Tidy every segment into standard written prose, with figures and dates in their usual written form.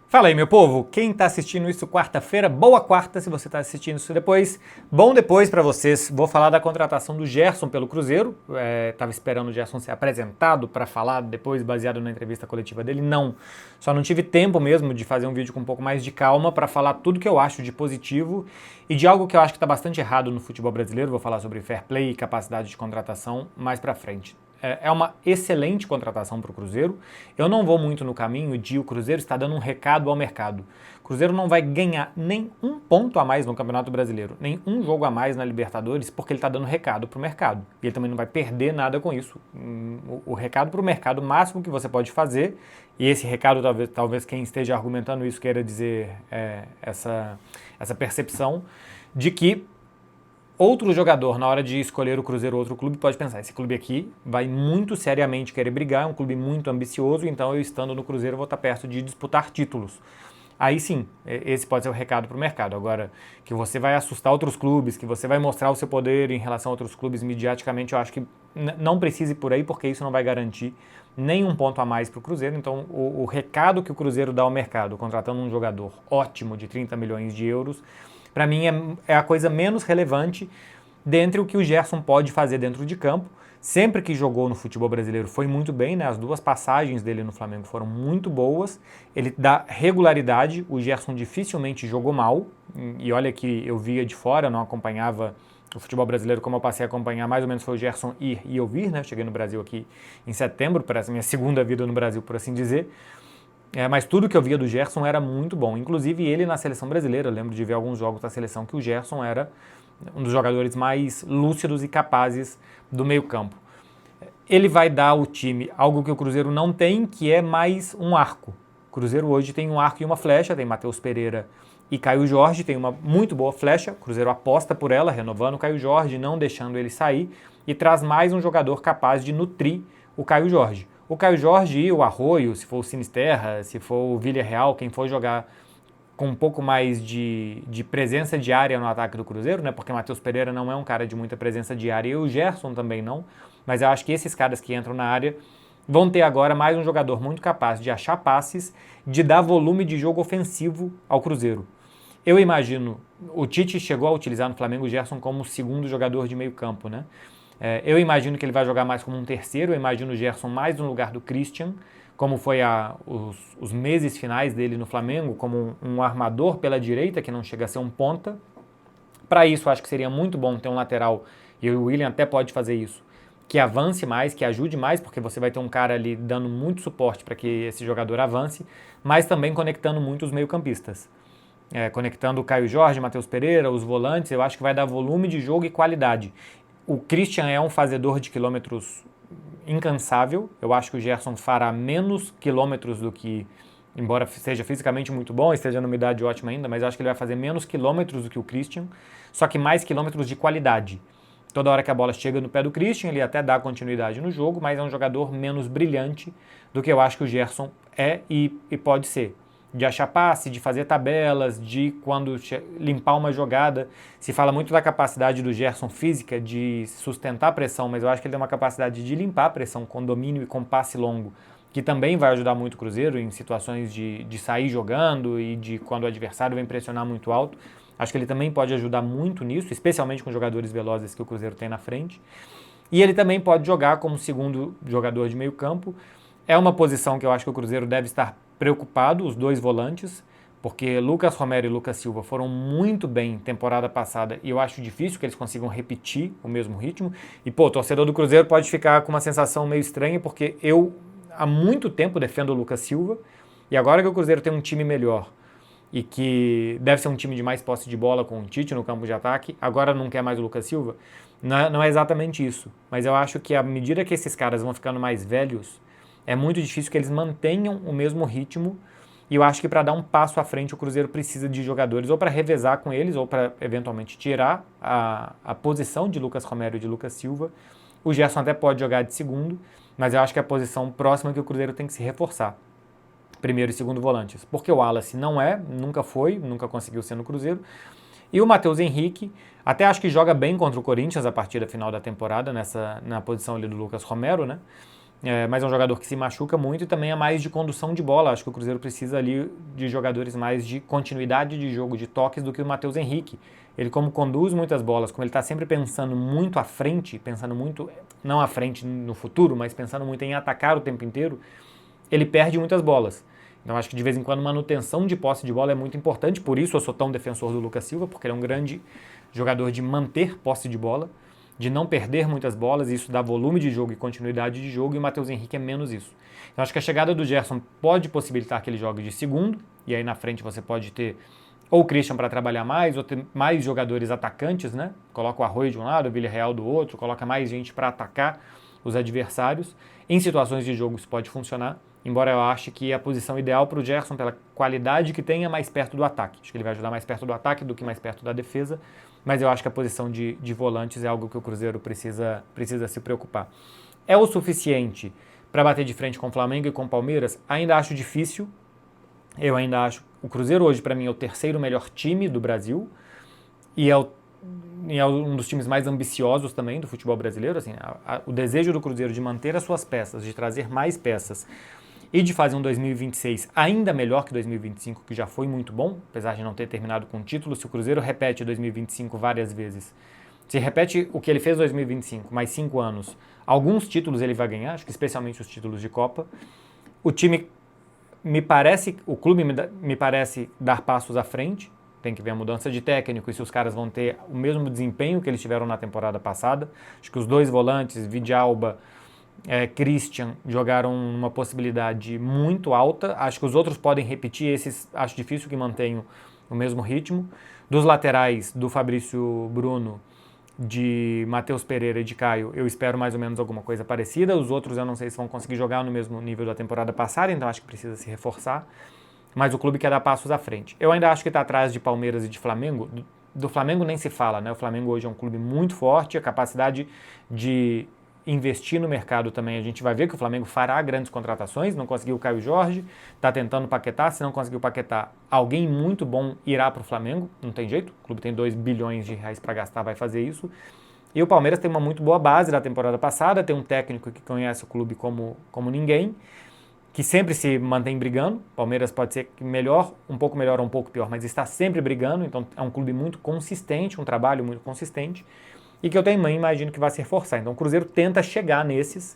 Fala aí, meu povo, quem tá assistindo isso quarta-feira, boa quarta se você tá assistindo isso depois, bom depois pra vocês. Vou falar da contratação do Gerson pelo Cruzeiro, tava esperando o Gerson ser apresentado pra falar depois, baseado na entrevista coletiva dele, não. Só não tive tempo mesmo de fazer um vídeo com um pouco mais de calma pra falar tudo que eu acho de positivo e de algo que eu acho que tá bastante errado no futebol brasileiro. Vou falar sobre fair play e capacidade de contratação mais pra frente. É uma excelente contratação para o Cruzeiro. Eu não vou muito no caminho de o Cruzeiro estar dando um recado ao mercado. O Cruzeiro não vai ganhar nem um ponto a mais no Campeonato Brasileiro, nem um jogo a mais na Libertadores, porque ele está dando recado para o mercado. E ele também não vai perder nada com isso. O recado para o mercado, o máximo que você pode fazer, e esse recado talvez quem esteja argumentando isso queira dizer essa percepção de que outro jogador, na hora de escolher o Cruzeiro ou outro clube, pode pensar, esse clube aqui vai muito seriamente querer brigar, é um clube muito ambicioso, então eu estando no Cruzeiro vou estar perto de disputar títulos. Aí sim, esse pode ser o recado para o mercado. Agora, que você vai assustar outros clubes, que você vai mostrar o seu poder em relação a outros clubes mediaticamente, eu acho que não precise ir por aí, porque isso não vai garantir nenhum ponto a mais para o Cruzeiro. Então, o recado que o Cruzeiro dá ao mercado, contratando um jogador ótimo de 30 milhões de euros, para mim é a coisa menos relevante dentre o que o Gerson pode fazer dentro de campo. Sempre que jogou no futebol brasileiro foi muito bem, né? As duas passagens dele no Flamengo foram muito boas. Ele dá regularidade, o Gerson dificilmente jogou mal. E olha que eu via de fora, não acompanhava o futebol brasileiro como eu passei a acompanhar, mais ou menos foi o Gerson ir e eu vir, né? Cheguei no Brasil aqui em setembro, parece a minha segunda vida no Brasil, por assim dizer. Mas tudo que eu via do Gerson era muito bom. Inclusive ele na seleção brasileira. Eu lembro de ver alguns jogos da seleção que o Gerson era um dos jogadores mais lúcidos e capazes do meio campo. Ele vai dar ao time algo que o Cruzeiro não tem, que é mais um arco. O Cruzeiro hoje tem um arco e uma flecha, tem Matheus Pereira e Caio Jorge, tem uma muito boa flecha. O Cruzeiro aposta por ela, renovando o Caio Jorge, não deixando ele sair, e traz mais um jogador capaz de nutrir o Caio Jorge. O Caio Jorge e o Arroio, se for o Sinisterra, se for o Villarreal, quem for jogar com um pouco mais de presença diária no ataque do Cruzeiro, né? Porque o Matheus Pereira não é um cara de muita presença diária e o Gerson também não, mas eu acho que esses caras que entram na área vão ter agora mais um jogador muito capaz de achar passes, de dar volume de jogo ofensivo ao Cruzeiro. Eu imagino, o Tite chegou a utilizar no Flamengo o Gerson como segundo jogador de meio campo, né? Eu imagino que ele vai jogar mais como um terceiro, eu imagino o Gerson mais no lugar do Christian, como foi os meses finais dele no Flamengo, como um armador pela direita, que não chega a ser um ponta. Para isso, acho que seria muito bom ter um lateral, e o William até pode fazer isso, que avance mais, que ajude mais, porque você vai ter um cara ali dando muito suporte para que esse jogador avance, mas também conectando muito os meio-campistas. Conectando o Caio Jorge, Matheus Pereira, os volantes, eu acho que vai dar volume de jogo e qualidade. O Christian é um fazedor de quilômetros incansável. Eu acho que o Gerson fará menos quilômetros do que, embora seja fisicamente muito bom, esteja numa idade ótima ainda, mas eu acho que ele vai fazer menos quilômetros do que o Christian, só que mais quilômetros de qualidade. Toda hora que a bola chega no pé do Christian, ele até dá continuidade no jogo, mas é um jogador menos brilhante do que eu acho que o Gerson é e pode ser. De achar passe, de fazer tabelas, de quando limpar uma jogada. Se fala muito da capacidade do Gerson física de sustentar a pressão, mas eu acho que ele tem uma capacidade de limpar a pressão com domínio e com passe longo, que também vai ajudar muito o Cruzeiro em situações de sair jogando e de quando o adversário vem pressionar muito alto. Acho que ele também pode ajudar muito nisso, especialmente com jogadores velozes que o Cruzeiro tem na frente. E ele também pode jogar como segundo jogador de meio campo. É uma posição que eu acho que o Cruzeiro deve estar preocupado, os dois volantes, porque Lucas Romero e Lucas Silva foram muito bem temporada passada e eu acho difícil que eles consigam repetir o mesmo ritmo. E, o torcedor do Cruzeiro pode ficar com uma sensação meio estranha, porque eu há muito tempo defendo o Lucas Silva e agora que o Cruzeiro tem um time melhor e que deve ser um time de mais posse de bola com o Tite no campo de ataque, agora não quer mais o Lucas Silva. Não é exatamente isso, mas eu acho que à medida que esses caras vão ficando mais velhos, é muito difícil que eles mantenham o mesmo ritmo e eu acho que para dar um passo à frente o Cruzeiro precisa de jogadores ou para revezar com eles ou para eventualmente tirar a posição de Lucas Romero e de Lucas Silva. O Gerson até pode jogar de segundo, mas eu acho que é a posição próxima que o Cruzeiro tem que se reforçar. Primeiro e segundo volantes. Porque o Wallace nunca foi, nunca conseguiu ser no Cruzeiro. E o Matheus Henrique, até acho que joga bem contra o Corinthians a partir da final da temporada, na posição ali do Lucas Romero, né? mas é um jogador que se machuca muito e também é mais de condução de bola. Acho que o Cruzeiro precisa ali de jogadores mais de continuidade de jogo, de toques, do que o Matheus Henrique. Ele, como conduz muitas bolas, como ele está sempre pensando muito à frente, pensando muito, não à frente no futuro, mas pensando muito em atacar o tempo inteiro, ele perde muitas bolas. Então acho que de vez em quando manutenção de posse de bola é muito importante, por isso eu sou tão defensor do Lucas Silva, porque ele é um grande jogador de manter posse de bola, de não perder muitas bolas, e isso dá volume de jogo e continuidade de jogo, e o Matheus Henrique é menos isso. Então acho que a chegada do Gerson pode possibilitar que ele jogue de segundo, e aí na frente você pode ter ou o Christian para trabalhar mais, ou ter mais jogadores atacantes, né? Coloca o Arroio de um lado, o Villarreal do outro, coloca mais gente para atacar os adversários. Em situações de jogo isso pode funcionar, embora eu ache que a posição ideal para o Gerson, pela qualidade que tem, é mais perto do ataque. Acho que ele vai ajudar mais perto do ataque do que mais perto da defesa, mas eu acho que a posição de volantes é algo que o Cruzeiro precisa se preocupar. É o suficiente para bater de frente com o Flamengo e com o Palmeiras? Ainda acho difícil. Eu ainda acho o Cruzeiro hoje, para mim, é o terceiro melhor time do Brasil e é um dos times mais ambiciosos também do futebol brasileiro. Assim, o desejo do Cruzeiro de manter as suas peças, de trazer mais peças e de fazer um 2026 ainda melhor que 2025, que já foi muito bom, apesar de não ter terminado com título. Se o Cruzeiro repete 2025 várias vezes, se repete o que ele fez em 2025, mais 5 anos, alguns títulos ele vai ganhar, acho que especialmente os títulos de Copa. O time o clube me parece dar passos à frente, tem que ver a mudança de técnico e se os caras vão ter o mesmo desempenho que eles tiveram na temporada passada. Acho que os dois volantes, Vidalba, Christian, jogaram uma possibilidade muito alta. Acho que os outros podem repetir, esses acho difícil que mantenham o mesmo ritmo. Dos laterais, do Fabrício Bruno, de Matheus Pereira e de Caio, eu espero mais ou menos alguma coisa parecida. Os outros eu não sei se vão conseguir jogar no mesmo nível da temporada passada, então acho que precisa se reforçar. Mas o clube quer dar passos à frente. Eu ainda acho que está atrás de Palmeiras e de Flamengo. Do Flamengo nem se fala, né? O Flamengo hoje é um clube muito forte, a capacidade de investir no mercado também. A gente vai ver que o Flamengo fará grandes contratações, não conseguiu o Caio Jorge, está tentando Paquetá, se não conseguiu Paquetá, alguém muito bom irá para o Flamengo, não tem jeito, o clube tem 2 bilhões de reais para gastar, vai fazer isso. E o Palmeiras tem uma muito boa base da temporada passada, tem um técnico que conhece o clube como ninguém, que sempre se mantém brigando. Palmeiras pode ser melhor, um pouco melhor ou um pouco pior, mas está sempre brigando, então é um clube muito consistente, um trabalho muito consistente, e que eu também imagino que vai se reforçar. Então o Cruzeiro tenta chegar nesses,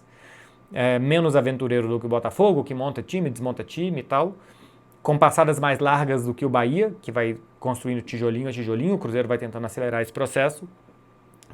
menos aventureiro do que o Botafogo, que monta time, desmonta time e tal, com passadas mais largas do que o Bahia, que vai construindo tijolinho a tijolinho. O Cruzeiro vai tentando acelerar esse processo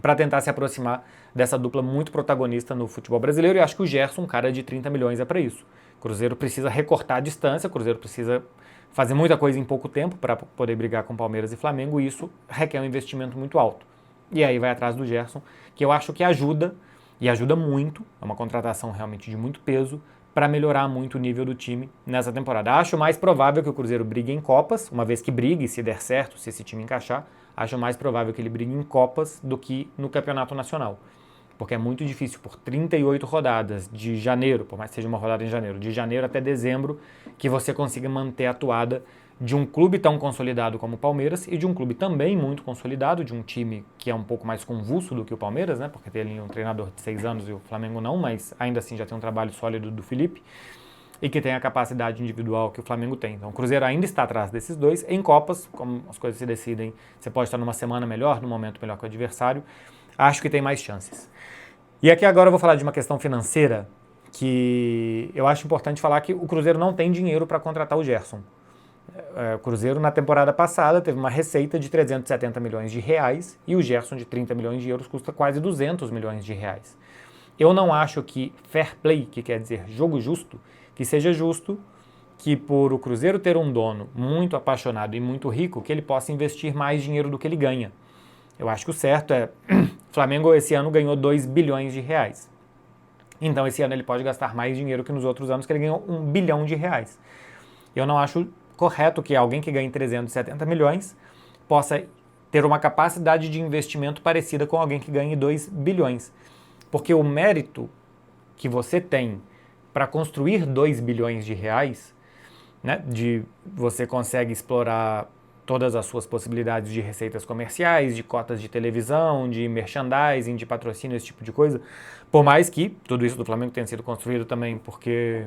para tentar se aproximar dessa dupla muito protagonista no futebol brasileiro, e acho que o Gerson, um cara de 30 milhões, é para isso. O Cruzeiro precisa recortar a distância, o Cruzeiro precisa fazer muita coisa em pouco tempo para poder brigar com Palmeiras e Flamengo, e isso requer um investimento muito alto. E aí vai atrás do Gerson, que eu acho que ajuda, e ajuda muito, é uma contratação realmente de muito peso, para melhorar muito o nível do time nessa temporada. Acho mais provável que o Cruzeiro brigue em Copas, uma vez que brigue, se der certo, se esse time encaixar, acho mais provável que ele brigue em Copas do que no Campeonato Nacional. Porque é muito difícil por 38 rodadas de janeiro, por mais que seja uma rodada em janeiro, de janeiro até dezembro, que você consiga manter a atuada de um clube tão consolidado como o Palmeiras e de um clube também muito consolidado, de um time que é um pouco mais convulso do que o Palmeiras, né? Porque tem ali um treinador de 6 anos e o Flamengo não, mas ainda assim já tem um trabalho sólido do Felipe e que tem a capacidade individual que o Flamengo tem. Então o Cruzeiro ainda está atrás desses dois. Em Copas, como as coisas se decidem, você pode estar numa semana melhor, num momento melhor que o adversário, acho que tem mais chances. E aqui agora eu vou falar de uma questão financeira que eu acho importante falar, que o Cruzeiro não tem dinheiro para contratar o Gerson. O Cruzeiro na temporada passada teve uma receita de 370 milhões de reais e o Gerson de 30 milhões de euros custa quase 200 milhões de reais. Eu não acho que fair play, que quer dizer jogo justo, que seja justo que por o Cruzeiro ter um dono muito apaixonado e muito rico, que ele possa investir mais dinheiro do que ele ganha. Eu acho que o certo é, o Flamengo esse ano ganhou 2 bilhões de reais. Então esse ano ele pode gastar mais dinheiro que nos outros anos, que ele ganhou 1 bilhão de reais. Eu não acho correto que alguém que ganhe 370 milhões possa ter uma capacidade de investimento parecida com alguém que ganhe 2 bilhões. Porque o mérito que você tem para construir 2 bilhões de reais, né, de você consegue explorar todas as suas possibilidades de receitas comerciais, de cotas de televisão, de merchandising, de patrocínio, esse tipo de coisa. Por mais que tudo isso do Flamengo tenha sido construído também porque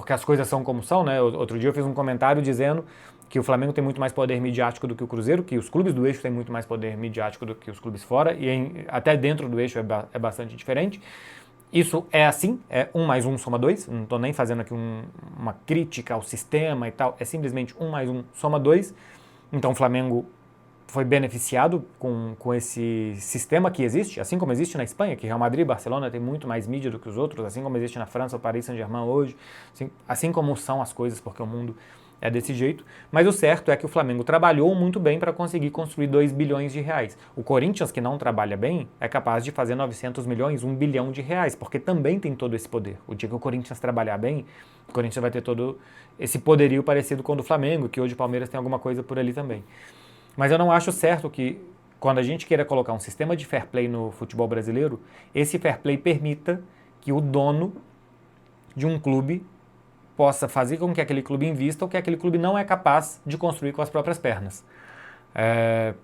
as coisas são como são, né? Outro dia eu fiz um comentário dizendo que o Flamengo tem muito mais poder midiático do que o Cruzeiro, que os clubes do eixo têm muito mais poder midiático do que os clubes fora, e até dentro do eixo é bastante diferente. Isso é assim, é 1 mais 1 soma 2, não estou nem fazendo aqui uma crítica ao sistema e tal, é simplesmente 1 mais 1 soma 2. Então o Flamengo foi beneficiado com esse sistema que existe, assim como existe na Espanha, que Real Madrid e Barcelona tem muito mais mídia do que os outros, assim como existe na França o Paris Saint-Germain hoje, assim como são as coisas, porque o mundo é desse jeito. Mas o certo é que o Flamengo trabalhou muito bem para conseguir construir 2 bilhões de reais. O Corinthians, que não trabalha bem, é capaz de fazer 900 milhões, 1 bilhão de reais, porque também tem todo esse poder. O dia que o Corinthians trabalhar bem, o Corinthians vai ter todo esse poderio parecido com o do Flamengo, que hoje o Palmeiras tem alguma coisa por ali também. Mas eu não acho certo que, quando a gente queira colocar um sistema de fair play no futebol brasileiro, esse fair play permita que o dono de um clube possa fazer com que aquele clube invista o que aquele clube não é capaz de construir com as próprias pernas.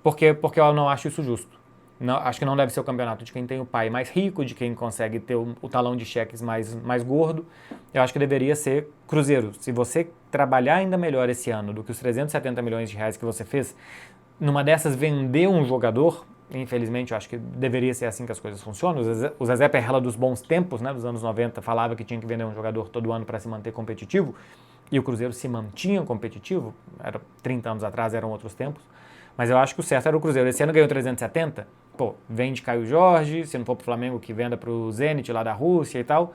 Porque eu não acho isso justo. Não, acho que não deve ser o campeonato de quem tem o pai mais rico, de quem consegue ter o talão de cheques mais gordo. Eu acho que deveria ser Cruzeiro. Se você trabalhar ainda melhor esse ano do que os 370 milhões de reais que você fez, numa dessas vender um jogador, infelizmente eu acho que deveria ser assim que as coisas funcionam. O Zezé Perrella dos bons tempos, né, dos anos 90, falava que tinha que vender um jogador todo ano para se manter competitivo, e o Cruzeiro se mantinha competitivo, 30 anos atrás eram outros tempos, mas eu acho que o certo era o Cruzeiro. Esse ano ganhou 370, vende Caio Jorge, se não for pro Flamengo que venda pro Zenit lá da Rússia e tal,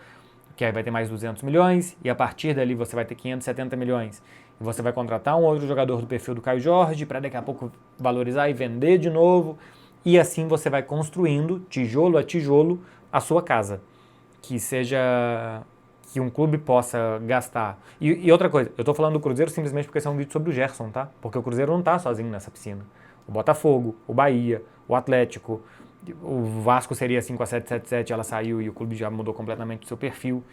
que aí vai ter mais 200 milhões, e a partir dali você vai ter 570 milhões. E você vai contratar um outro jogador do perfil do Caio Jorge para daqui a pouco valorizar e vender de novo. E assim você vai construindo, tijolo a tijolo, a sua casa. Que um clube possa gastar. E outra coisa, eu estou falando do Cruzeiro simplesmente porque esse é um vídeo sobre o Gerson, tá? Porque o Cruzeiro não está sozinho nessa piscina. O Botafogo, o Bahia, o Atlético, o Vasco seria assim com a 777, ela saiu e o clube já mudou completamente o seu perfil.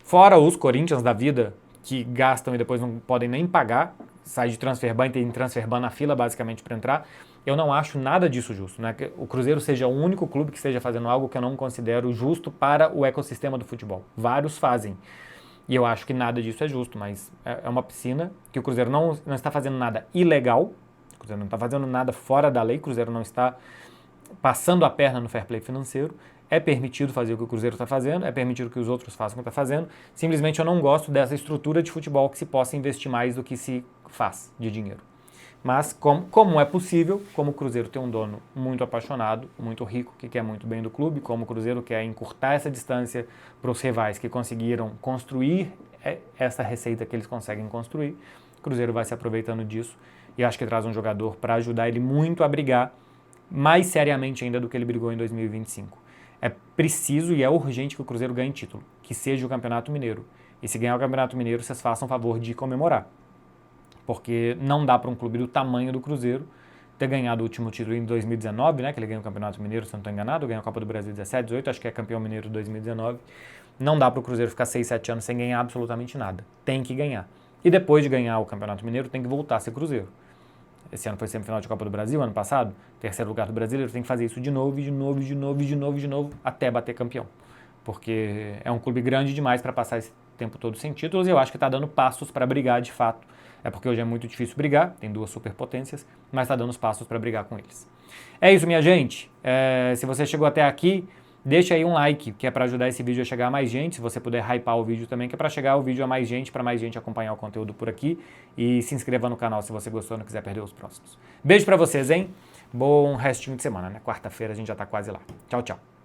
Fora os Corinthians da vida, que gastam e depois não podem nem pagar, sai de transferban e tem transferban na fila basicamente para entrar. Eu não acho nada disso justo, né? Que o Cruzeiro seja o único clube que esteja fazendo algo que eu não considero justo para o ecossistema do futebol. Vários fazem. E eu acho que nada disso é justo, mas é uma piscina que o Cruzeiro não está fazendo nada ilegal, o Cruzeiro não está fazendo nada fora da lei, o Cruzeiro não está passando a perna no fair play financeiro. É permitido fazer o que o Cruzeiro está fazendo, é permitido que os outros façam o que está fazendo. Simplesmente eu não gosto dessa estrutura de futebol que se possa investir mais do que se faz de dinheiro. Mas como é possível, como o Cruzeiro tem um dono muito apaixonado, muito rico, que quer muito bem do clube, como o Cruzeiro quer encurtar essa distância para os rivais que conseguiram construir essa receita que eles conseguem construir, o Cruzeiro vai se aproveitando disso e acho que traz um jogador para ajudar ele muito a brigar mais seriamente ainda do que ele brigou em 2025. É preciso e é urgente que o Cruzeiro ganhe título, que seja o Campeonato Mineiro. E se ganhar o Campeonato Mineiro, vocês façam favor de comemorar. Porque não dá para um clube do tamanho do Cruzeiro ter ganhado o último título em 2019, né, que ele ganhou o Campeonato Mineiro, se não estou enganado, ganhou a Copa do Brasil 17, 18, acho que é campeão mineiro de 2019. Não dá para o Cruzeiro ficar 6, 7 anos sem ganhar absolutamente nada. Tem que ganhar. E depois de ganhar o Campeonato Mineiro, tem que voltar a ser Cruzeiro. Esse ano foi semifinal de Copa do Brasil, ano passado, terceiro lugar do Brasileiro, tem que fazer isso de novo, de novo, até bater campeão. Porque é um clube grande demais para passar esse tempo todo sem títulos e eu acho que está dando passos para brigar de fato. É porque hoje é muito difícil brigar, tem duas superpotências, mas está dando os passos para brigar com eles. É isso, minha gente. Se você chegou até aqui, deixa aí um like, que é para ajudar esse vídeo a chegar a mais gente. Se você puder hypar o vídeo também, que é para chegar o vídeo a mais gente, para mais gente acompanhar o conteúdo por aqui. E se inscreva no canal se você gostou e não quiser perder os próximos. Beijo para vocês, hein? Bom restinho de semana, né? Quarta-feira a gente já tá quase lá. Tchau, tchau.